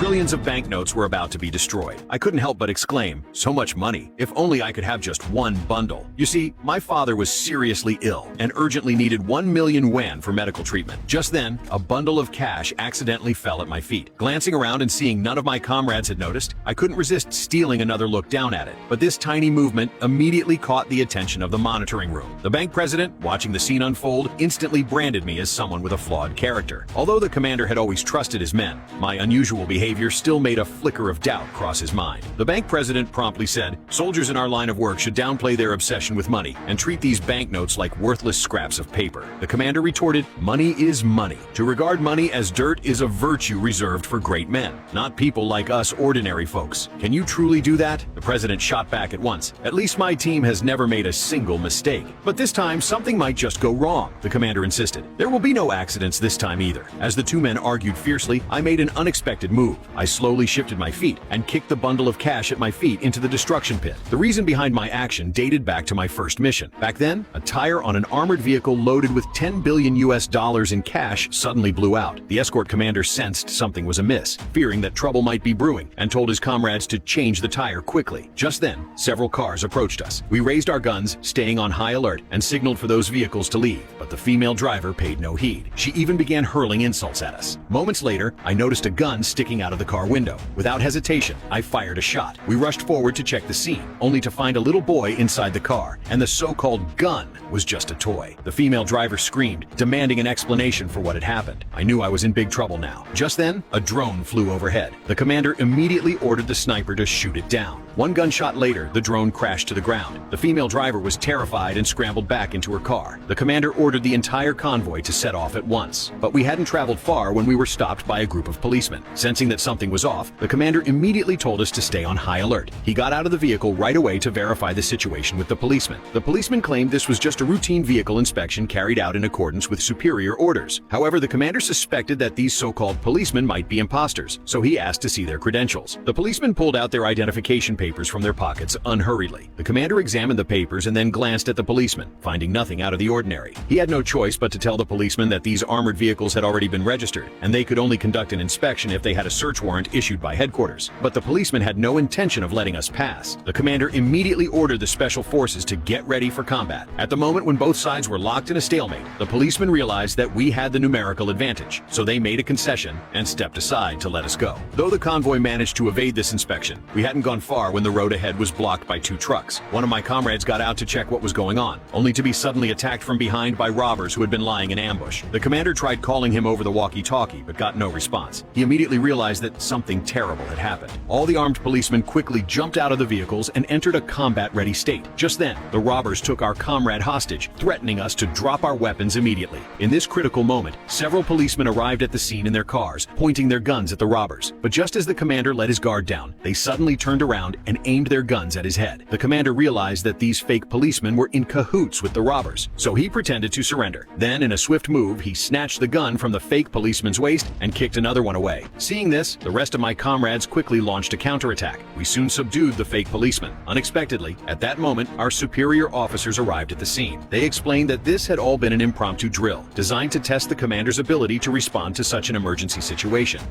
Trillions of banknotes were about to be destroyed. I couldn't help but exclaim, so much money. If only I could have just one bundle. You see, my father was seriously ill and urgently needed 1 million yuan for medical treatment. Just then, a bundle of cash accidentally fell at my feet. Glancing around and seeing none of my comrades had noticed, I couldn't resist stealing another look down at it. But this tiny movement immediately caught the attention of the monitoring room. The bank president, watching the scene unfold, instantly branded me as someone with a flawed character. Although the commander had always trusted his men, my unusual behavior still made a flicker of doubt cross his mind. The bank president promptly said, "Soldiers in our line of work should downplay their obsession with money and treat these banknotes like worthless scraps of paper." The commander retorted, "Money is money. To regard money as dirt is a virtue reserved for great men, not people like us ordinary folks. Can you truly do that?" The president shot back at once. "At least my team has never made a single mistake. But this time, something might just go wrong," the commander insisted. "There will be no accidents this time either." As the two men argued fiercely, I made an unexpected move. I slowly shifted my feet and kicked the bundle of cash at my feet into the destruction pit. The reason behind my action dated back to my first mission. Back then, a tire on an armored vehicle loaded with $10 billion in cash suddenly blew out. The escort commander sensed something was amiss, fearing that trouble might be brewing, and told his comrades to change the tire quickly. Just then, several cars approached us. We raised our guns, staying on high alert, and signaled for those vehicles to leave, but the female driver paid no heed. She even began hurling insults at us. Moments later, I noticed a gun sticking out of the car window. Without hesitation, I fired a shot. We rushed forward to check the scene, only to find a little boy inside the car, and the so-called gun was just a toy. The female driver screamed, demanding an explanation for what had happened. I knew I was in big trouble now. Just then, a drone flew overhead. The commander immediately ordered the sniper to shoot it down. One gunshot later, the drone crashed to the ground. The female driver was terrified and scrambled back into her car. The commander ordered the entire convoy to set off at once. But we hadn't traveled far when we were stopped by a group of policemen. Sensing that something was off, the commander immediately told us to stay on high alert. He got out of the vehicle right away to verify the situation with the policeman. The policeman claimed this was just a routine vehicle inspection carried out in accordance with superior orders. However, the commander suspected that these so-called policemen might be imposters, so he asked to see their credentials. The policemen pulled out their identification papers from their pockets unhurriedly. The commander examined the papers and then glanced at the policeman, finding nothing out of the ordinary. He had no choice but to tell the policeman that these armored vehicles had already been registered, and they could only conduct an inspection if they had a search warrant issued by headquarters. But the policeman had no intention of letting us pass. The commander immediately ordered the special forces to get ready for combat. At the moment when both sides were locked in a stalemate, the policemen realized that we had the numerical advantage, so they made a concession and stepped aside to let us go. Though the convoy managed to evade this inspection, we hadn't gone far when the road ahead was blocked by two trucks. One of my comrades got out to check what was going on, only to be suddenly attacked from behind by robbers who had been lying in ambush. The commander tried calling him over the walkie-talkie, but got no response. He immediately realized that something terrible had happened. All the armed policemen quickly jumped out of the vehicles and entered a combat-ready state. Just then, the robbers took our comrade hostage, threatening us to drop our weapons immediately. In this critical moment, several policemen arrived at the scene in their cars, pointing their guns at the robbers. But just as the commander let his guard down, they suddenly turned around and aimed their guns at his head. The commander realized that these fake policemen were in cahoots with the robbers, so he pretended to surrender. Then, in a swift move, he snatched the gun from the fake policeman's waist and kicked another one away. Seeing this, the rest of my comrades quickly launched a counterattack. We soon subdued the fake policeman. Unexpectedly, at that moment, our superior officers arrived at the scene. They explained that this had all been an impromptu drill, designed to test the commander's ability to respond to such an emergency situation.